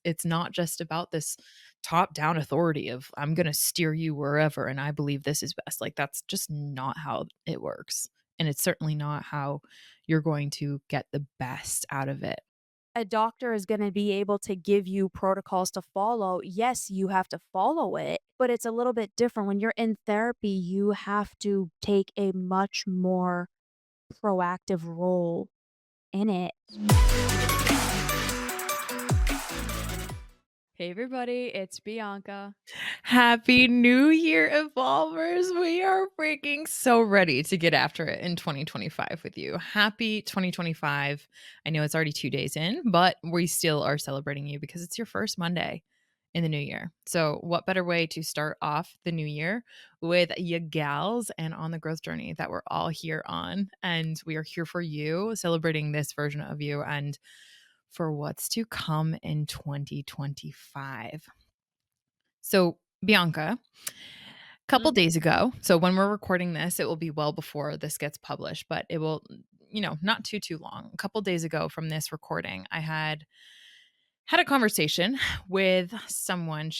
it's not just about this top down authority of I'm going to steer you wherever and I believe this is best. Like that's just not how it works. And it's certainly not how you're going to get the best out of it. A doctor is gonna be able to give you protocols to follow. Yes, you have to follow it, but it's a little bit different. When you're in therapy, you have to take a much more proactive role in it. Hey everybody, it's Bianca. Happy New Year, Evolvers. We are freaking so ready to get after it in 2025 with you. Happy 2025. I know it's already 2 days in, but we still are celebrating you because it's your first Monday in the new year. So, what better way to start off the new year with you gals and on the growth journey that we're all here on? And we are here for you, celebrating this version of you and for what's to come in 2025. So, Bianca, a couple Mhm. days ago, so when we're recording this, it will be well before this gets published, but it will, not too long. A couple days ago from this recording, I had a conversation with someone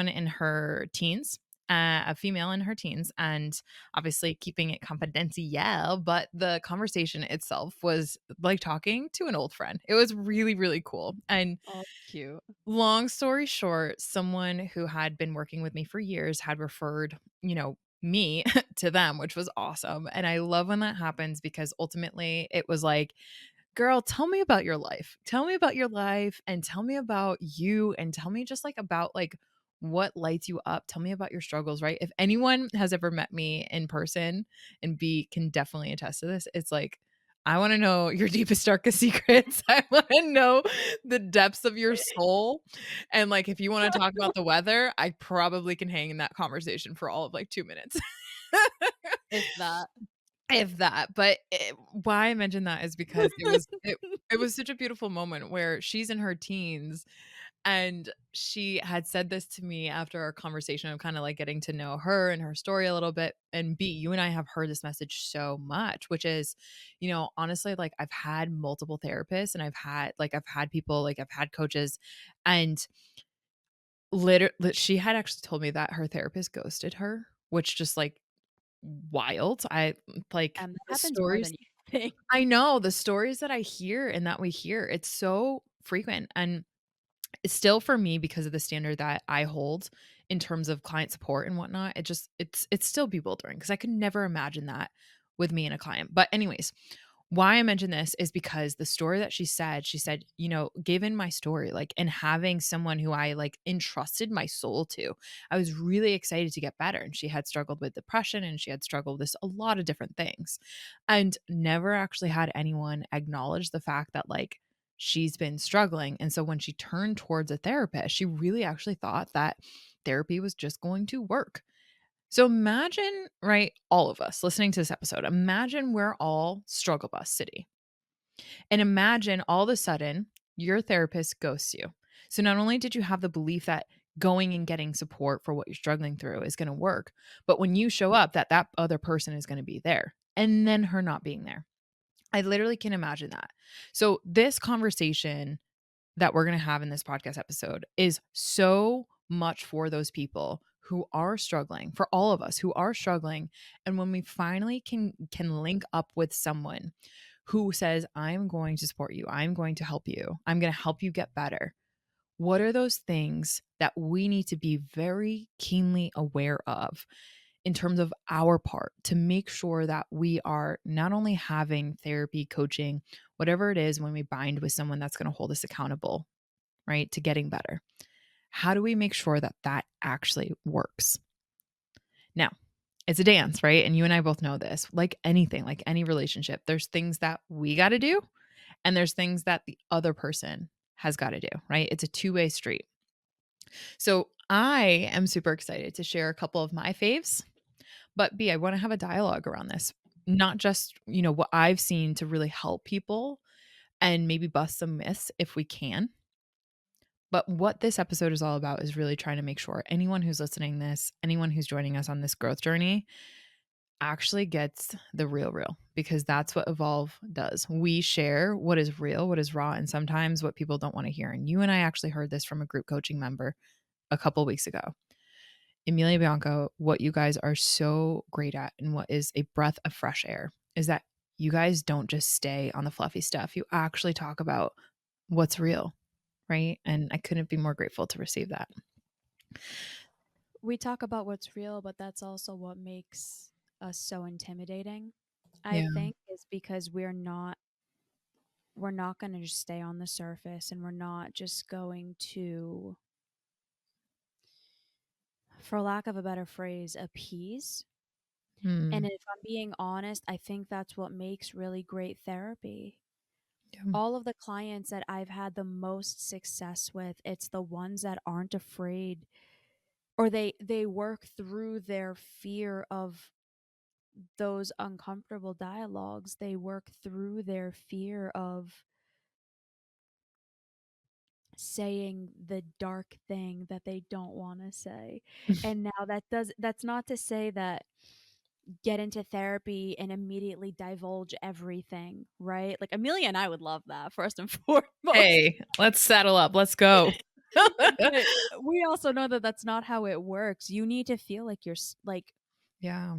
in her teens, a female in her teens, and obviously keeping it confidential. But the conversation itself was like talking to an old friend. It was really, really cool. And Oh, cute. long story short, someone who had been working with me for years had referred, me to them, which was awesome. And I love when that happens because ultimately it was like, girl, tell me about your life. Tell me about your life and tell me about you and tell me just like about like what lights you up. Tell me about your struggles, right? If anyone has ever met me in person and B can definitely attest to this, it's like I want to know your deepest darkest secrets. I want to know the depths of your soul. And like if you want to talk about the weather, I probably can hang in that conversation for all of like 2 minutes. If that. If that, but why I mentioned that is because it was such a beautiful moment where she's in her teens, and she had said this to me after our conversation of kinda, like, getting to know her and her story a little bit, and B, you and I have heard this message so much, which is, honestly, like, I've had multiple therapists, and I've had people, like, I've had coaches, and she had actually told me that her therapist ghosted her, which just, like, wild. Like, That the happens more stories than you think. I know, the stories that I hear and that we hear, it's so frequent, and it's still for me because of the standard that I hold in terms of client support and whatnot, it's still bewildering because I could never imagine that with me and a client. But anyways, why I mention this is because the story that she said, given my story, like, and having someone who I like entrusted my soul to, I was really excited to get better. And she had struggled with depression and she had struggled with a lot of different things and never actually had anyone acknowledge the fact that, like, she's been struggling. And so when she turned towards a therapist, she really actually thought that therapy was just going to work. So imagine, right, all of us listening to this episode, imagine we're all struggle bus city. And imagine all of a sudden your therapist ghosts you. So not only did you have the belief that going and getting support for what you're struggling through is going to work, but when you show up, that other person is going to be there and then her not being there. I literally can imagine that. So this conversation that we're going to have in this podcast episode is so much for those people who are struggling, for all of us who are struggling, and when we finally can link up with someone who says, I'm going to support you, I'm going to help you, I'm going to help you get better. What are those things that we need to be very keenly aware of in terms of our part to make sure that we are not only having therapy, coaching, whatever it is, when we bind with someone that's going to hold us accountable, right, to getting better? How do we make sure that that actually works? Now, it's a dance, right? And you and I both know this. Like anything, like any relationship, there's things that we got to do and there's things that the other person has got to do, right? It's a two-way street. So I am super excited to share a couple of my faves, but B, I want to have a dialogue around this. Not just, what I've seen to really help people and maybe bust some myths if we can. But what this episode is all about is really trying to make sure anyone who's listening this, anyone who's joining us on this growth journey, actually gets the real because that's what Evolve does. We share what is real, what is raw, and sometimes what people don't want to hear. And you and I actually heard this from a group coaching member a couple weeks ago. Emilia, Bianca, what you guys are so great at and what is a breath of fresh air is that you guys don't just stay on the fluffy stuff. You actually talk about what's real, right? And I couldn't be more grateful to receive that. We talk about what's real, but that's also what makes us so intimidating. I Yeah. think is because we're not going to just stay on the surface, and we're not just going to, for lack of a better phrase, appease. And Mm, if I'm being honest, I think that's what makes really great therapy. yeah. All of the clients that I've had the most success with, it's the ones that aren't afraid, or they work through their fear of those uncomfortable dialogues. They work through their fear of saying the dark thing that they don't want to say. And now that's not to say that get into therapy and immediately divulge everything, right? Like Amelia and I would love that first and foremost. Hey, let's saddle up. Let's go. But we also know that that's not how it works. You need to feel like like Yeah.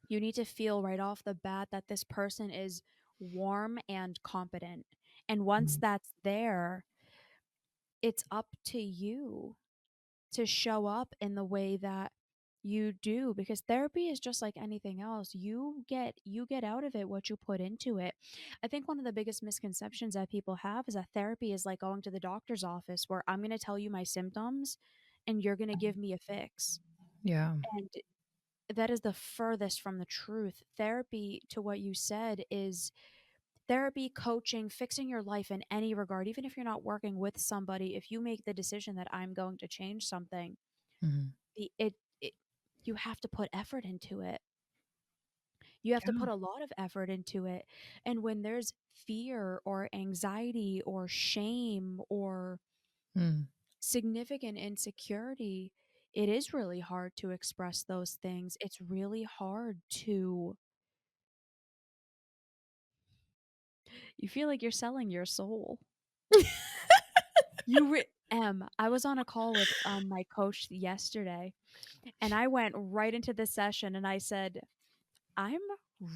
you need to feel right off the bat that this person is warm and competent. And once Mm, that's there, it's up to you to show up in the way that you do, because therapy is just like anything else. You get out of it what you put into it. I think one of the biggest misconceptions that people have is that therapy is like going to the doctor's office, where I'm going to tell you my symptoms and you're going to give me a fix. yeah. And that is the furthest from the truth. Therapy, to what you said, is therapy, coaching, fixing your life in any regard. Even if you're not working with somebody, if you make the decision that I'm going to change something, Mhm. the it you have to put effort into it. You have to Yeah. put a lot of effort into it. And when there's fear or anxiety or shame or Mm. significant insecurity, it is really hard to express those things. It's really hard to, you feel like you're selling your soul. I was on a call with my coach yesterday, and I went right into the session and I said, I'm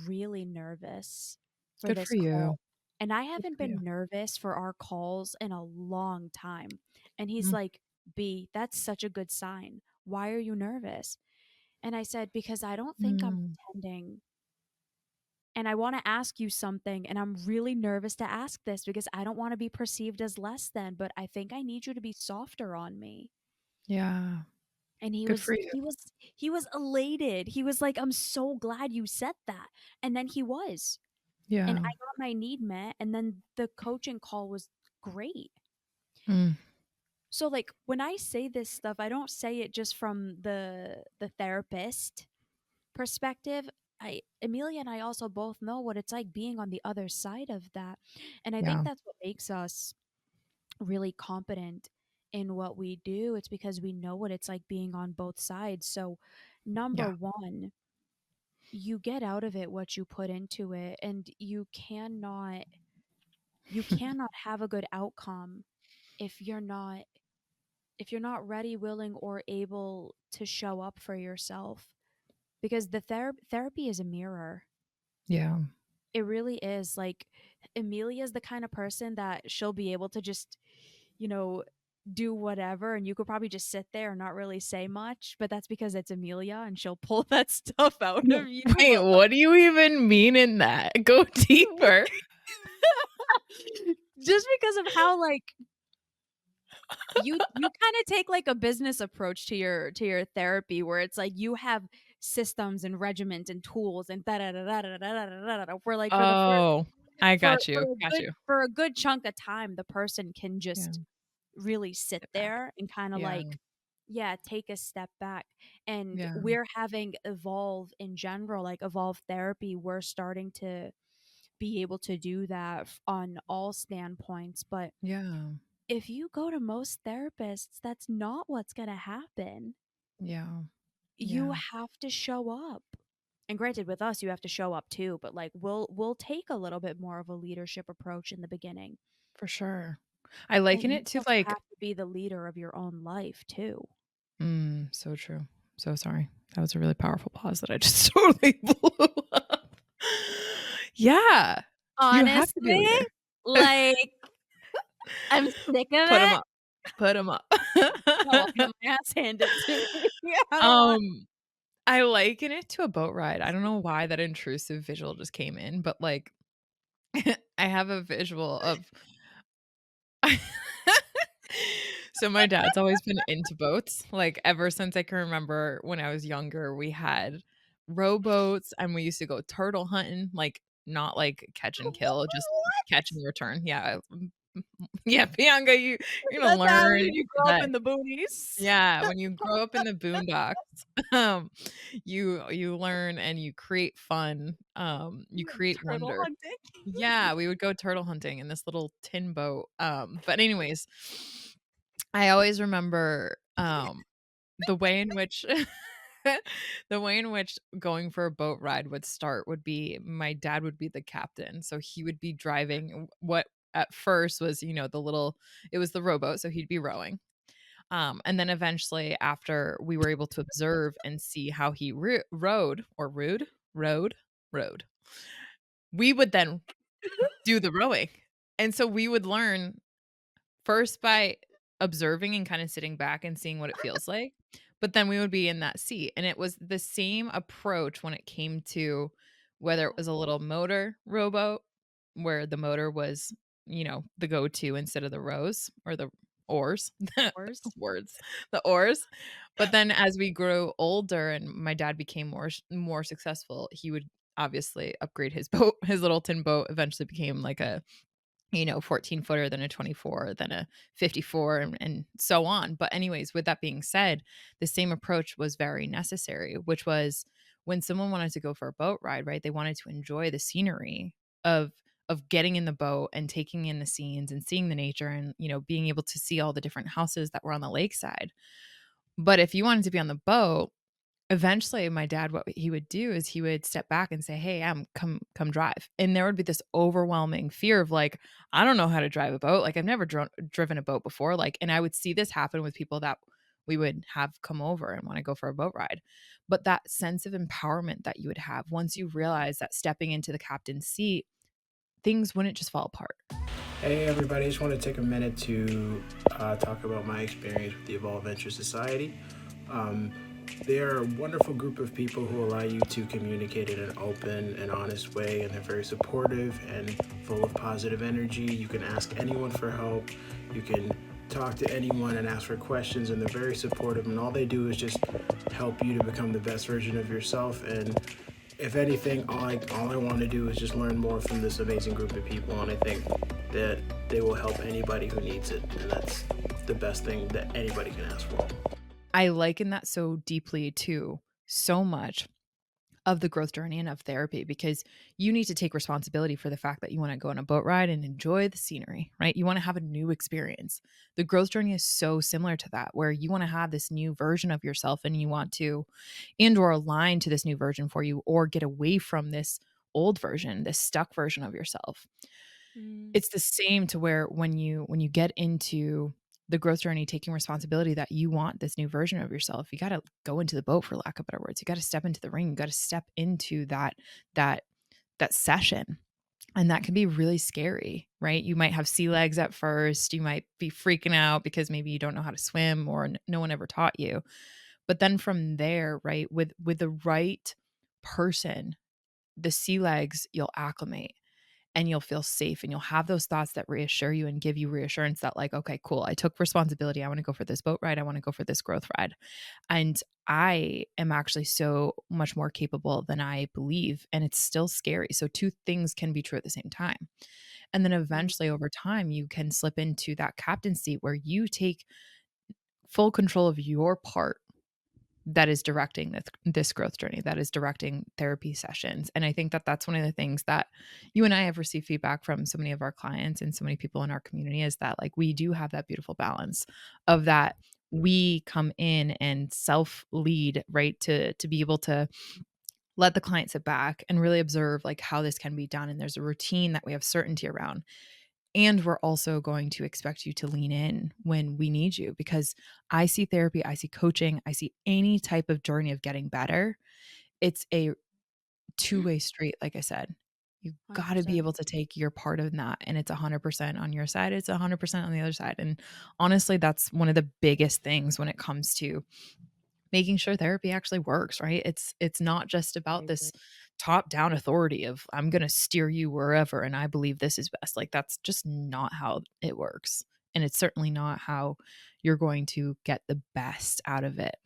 really nervous for Good for this you. call. And I Good haven't for you. been nervous for our calls in a long time. And he's Mm, like, B, that's such a good sign. Why are you nervous? And I said, because I don't think I'm mm. pretending. And I want to ask you something. And I'm really nervous to ask this because I don't want to be perceived as less than, but I think I need you to be softer on me. Yeah. And he Good was for you. he was he was elated. He was like, I'm so glad you said that. And then he was. And Yeah. I got my need met, and then the coaching call was great. Mm. So like when I say this stuff, I don't say it just from the therapist perspective. I Amelia and I also both know what it's like being on the other side of that. And I think Yeah. that's what makes us really competent in what we do. It's because we know what it's like being on both sides. So number Yeah. 1, you get out of it what you put into it, and you cannot have a good outcome if you're not ready, willing, or able to show up for yourself, because the therapy is a mirror. Yeah. It really is. Like, Emilia is the kind of person that she'll be able to just, you know, do whatever, and you could probably just sit there and not really say much, but that's because it's Emilia and she'll pull that stuff out W of you. Wait, But what do you even mean in that? Go like, deeper. just because of how, like, you kind of take like a business approach to your therapy, where it's like you have systems and regiment and tools and da da da da da da da da da, where like Oh, I for got for you. a Got good you. for a good chunk of time, the person can Yeah. just really sit Get back. there and kind of Yeah. like, yeah, take a step back. And Yeah. we're having evolve in general, like evolve therapy, we're starting to be able to do that on all standpoints. But Yeah. if you go to most therapists, that's not what's going to happen. Yeah. You Yeah. have to show up. And granted, with us, you have to show up too, but like we'll take a little bit more of a leadership approach in the beginning. For sure. I And liken you it to, also like have to be the leader of your own life too. so true. So sorry. That was a really powerful pause that I just totally blew up. Yeah. You have to be a Honestly, leader. like, I'm sick of Put 'em it. up. Put 'em up. I want my ass handed to me. I don't want Um, I liken it to a boat ride. I don't know why that intrusive visual just came in, but, like, I have a visual of so my dad's always been into boats, like, ever since I can remember when I was younger, we had rowboats, and we used to go turtle hunting, like, not like catch and kill, just catch and return. Yeah, yeah, Bianca, you're gonna That's what happens learn when you grow up that in the boonies. yeah, when you grow up in the boondocks, um, you learn and you create fun, you create Turtle wonder. hunting. Yeah, we would go turtle hunting in this little tin boat, but anyways, I always remember, the way in which the way in which going for a boat ride would start would be my dad would be the captain, so he would be driving what at first was, the little it was the rowboat, so he'd be rowing, and then eventually after we were able to observe and see how he rowed or rowed, we would then do the rowing, and so we would learn first by observing and kinda sitting back and seeing what it feels like, but then we would be in that seat, and it was the same approach when it came to whether it was a little motor rowboat, where the motor was, the go-to instead of the rows or the oars, Course. words, the oars, but then as we grew older and my dad became more successful, he would obviously upgrade his boat. His little tin boat eventually became like a 14 footer, then a 24, then a 54, and so on. But, anyways, with that being said, the same approach was very necessary, which was when someone wanted to go for a boat ride, right? They wanted to enjoy the scenery of getting in the boat and taking in the scenes and seeing the nature and being able to see all the different houses that were on the lakeside. But if you wanted to be on the boat, eventually, my dad, what he would do is he would step back and say, "Hey, come drive." And there would be this overwhelming fear of like, I don't know how to drive a boat. Like I've never driven a boat before. Like, and I would see this happen with people that we would have come over and want to go for a boat ride. But that sense of empowerment that you would have once you realize that stepping into the captain's seat, things wouldn't just fall apart. Hey everybody, I just want to take a minute to talk about my experience with the Evolve Venture Society. Um, they're a wonderful group of people who allow you to communicate in an open and honest way, and they're very supportive and full of positive energy. You can ask anyone for help. You can talk to anyone and ask for questions, and they're very supportive, and all they do is just help you to become the best version of yourself. And if anything, all I want to do is just learn more from this amazing group of people, and I think that they will help anybody who needs it, and that's the best thing that anybody can ask for. I liken that so deeply to so much of the growth journey and of therapy because you need to take responsibility for the fact that you want to go on a boat ride and enjoy the scenery, right? You want to have a new experience. The growth journey is so similar to that, where you want to have this new version of yourself and you want to and or align to this new version for you or get away from this old version, this stuck version of yourself. Mm. It's the same to where when you get into the growth journey, taking responsibility that you want this new version of yourself, you gotta go into the boat for lack of better words. You gotta step into the ring. You gotta step into that that session. And that can be really scary, right? You might have sea legs at first. You might be freaking out because maybe you don't know how to swim or no one ever taught you. But then from there, right, with the right person, the sea legs, you'll acclimate and you'll feel safe and you'll have those thoughts that reassure you and give you reassurance that like, okay, cool, I took responsibility. I want to go for this boat ride. I want to go for this growth ride. And I am actually so much more capable than I believe. And it's still scary. So two things can be true at the same time. And then Mm. eventually over time, you can slip into that captain seat where you take full control of your part that is directing this growth journey, that is directing therapy sessions. And I think that that's one of the things that you and I have received feedback from so many of our clients and so many people in our community is that like we do have that beautiful balance of that we come in and self lead, right? To be able to let the client sit back and really observe like how this can be done. And there's a routine that we have certainty around. And we're also going to expect you to lean in when we need you, because I see therapy, I see coaching, I see any type of journey of getting better. It's a two-way street, like I said. You've got to be 100%. able to take your part in that, and it's 100% on your side, it's 100% on the other side, and honestly, that's one of the biggest things when it comes to making sure therapy actually works, right? It's not just I about agree. this top-down authority of, "I'm gonna steer you wherever, and I believe this is best." Like, that's just not how it works, and it's certainly not how you're going to get the best out of it.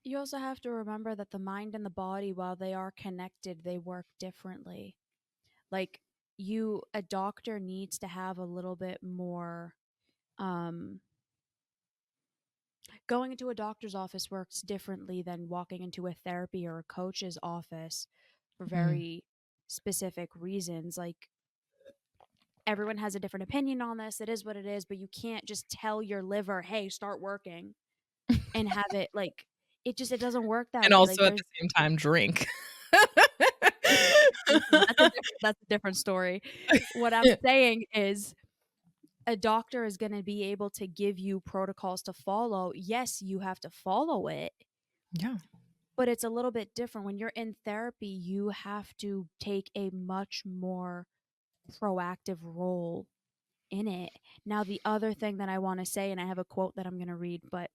You also have to remember that the mind and the body, while they are connected, they work differently. Like, a doctor needs to have a little bit more um going into a doctor's office works differently than walking into a therapy or a coach's office for Mm. very specific reasons. Like, everyone has a different opinion on this. It is what it is, but you can't just tell your liver, "Hey, start working," and have it like it doesn't work that And way. Like, also at the there's same time, drink. listen, that's a different story. What I'm saying is a doctor is going to be able to give you protocols to follow. Yes, you have to follow it, Yeah. but it's a little bit different. When you're in therapy, you have to take a much more proactive role in it. Now, the other thing that I want to say, and I have a quote that I'm going to read, but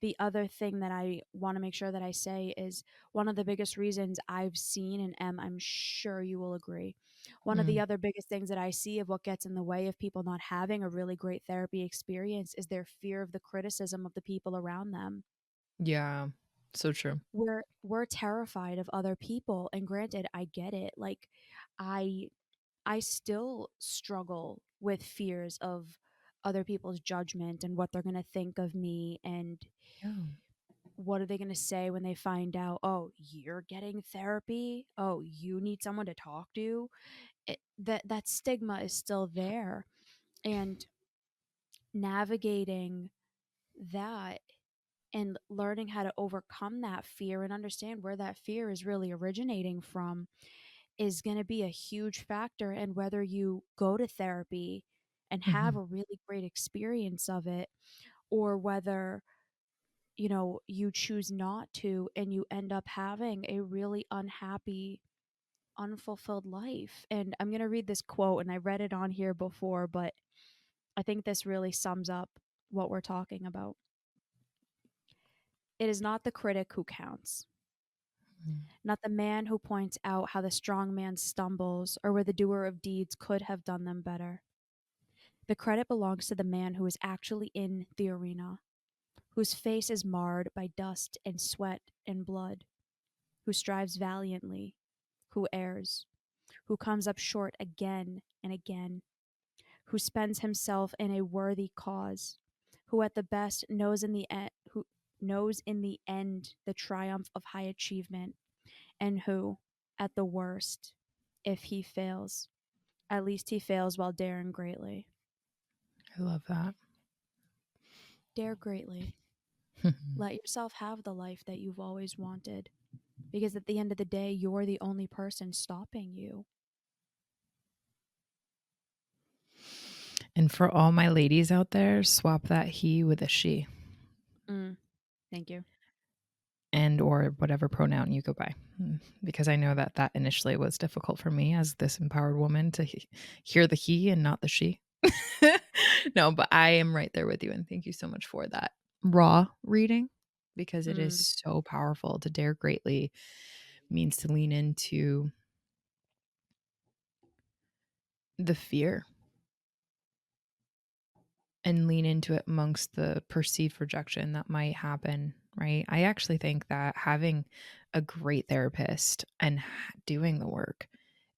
the other thing that I want to make sure that I say is one of the biggest reasons I've seen, and I'm sure you will agree. One of the Mm. other biggest things that I see of what gets in the way of people not having a really great therapy experience is their fear of the criticism of the people around them. Yeah. So true. We're terrified of other people, and granted, I get it. Like, I I still struggle with fears of other people's judgment and what they're going to think of me, and Yeah. what are they going to say when they find out, "Oh, you're getting therapy? Oh, you need someone to talk to?" That stigma is still there, and navigating that and learning how to overcome that fear and understand where that fear is really originating from is going to be a huge factor in whether you go to therapy and have Mhm. a really great experience of it, or whether you choose not to and you end up having a really unhappy, unfulfilled life. And I'm going to read this quote, and I read it on here before, but I think this really sums up what we're talking about. It is not the critic who counts, Mm. not the man who points out how the strong man stumbles or where the doer of deeds could have done them better. The credit belongs to the man who is actually in the arena, whose face is marred by dust and sweat and blood, who strives valiantly, who errs, who comes up short again and again, who spends himself in a worthy cause, who at the best knows in the end the triumph of high achievement, and who, at the worst, if he fails, at least he fails while daring greatly. I love that. Dare greatly. Let yourself have the life that you've always wanted, because at the end of the day, you're the only person stopping you. And for all my ladies out there, swap that he with a she, Mm, thank you. and or whatever pronoun you go by. Because I know that that initially was difficult for me as this empowered woman to hear the he and not the she. No, but I am right there with you, and thank you so much for that raw reading, because it is Mm. so powerful. To dare greatly means to lean into the fear and lean into it amongst the perceived rejection that might happen, right? I actually think that having a great therapist and doing the work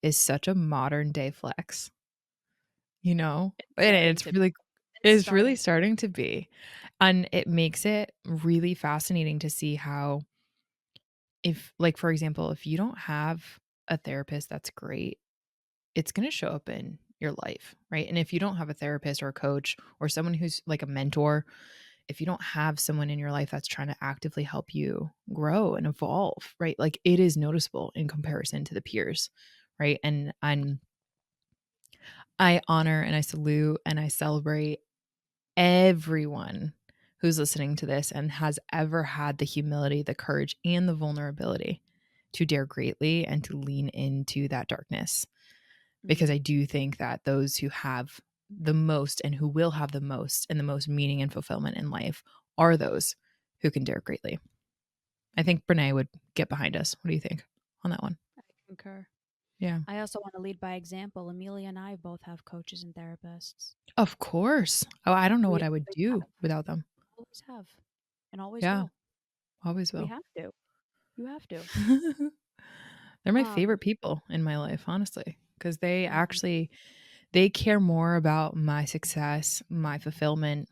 is such a modern day flex, you know? It's And starting to it's it's really starting. starting to be. And it makes it really fascinating to see how, if like for example, if you don't have a therapist that's great, it's going to show up in your life, right? And if you don't have a therapist or a coach or someone who's like a mentor, if you don't have someone in your life that's trying to actively help you grow and evolve, right? Like it is noticeable in comparison to the peers, right? And I honor and I salute and I celebrate everyone who's listening to this and has ever had the humility, the courage, and the vulnerability to dare greatly and to lean into that darkness. Because I do think that those who have the most and who will have the most and the most meaning and fulfillment in life are those who can dare greatly. I think Brene would get behind us. What do you think on that one? I concur. Yeah. I also want to lead by example. Emilia and I both have coaches and therapists. Of course. Oh, I don't know We what I would always do have, without them. always have, and always Yeah, will. always We will. have to. You have to. They're my Um, favorite people in my life, honestly, because they mhm, actually they care more about my success, my fulfillment,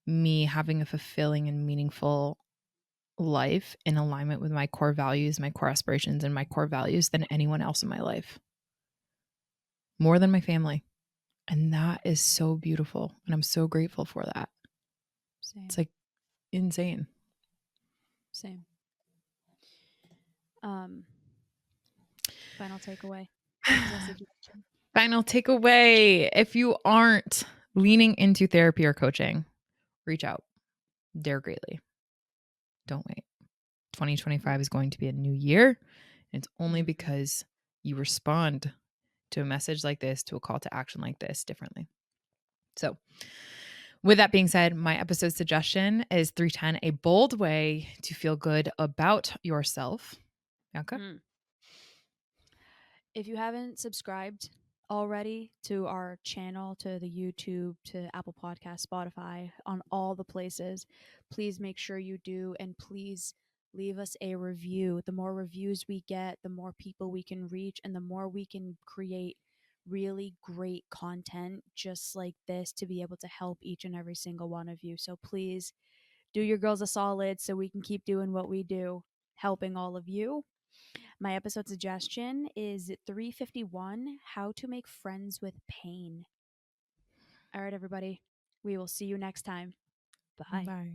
me having a fulfilling and meaningful life in alignment with my core values, my core aspirations, and my core values than anyone else in my life, more than my family. And that is so beautiful. And I'm so grateful for that. It's same, like insane. same. Um, Final takeaway. Episode suggestion. Final takeaway: if you aren't leaning into therapy or coaching, reach out, dare greatly. Don't wait. 2025 is going to be a new year. And it's only Mm-hmm. because you respond to a message like this, to a call to action like this differently. So, with that being said, my episode suggestion is 310, a bold way to feel good about yourself. Bianca? Mm. If you haven't subscribed already to our channel, to the YouTube, to Apple Podcast, Spotify, on all the places, please make sure you do. And please leave us a review. The more reviews we get, the more people we can reach, and the more we can create really great content just like this to be able to help each and every single one of you. So please do your girls a solid so we can keep doing what we do, helping all of you. My episode suggestion is 351, How to Make Friends with Pain. All right, everybody. We will see you next time. Bye. Bye.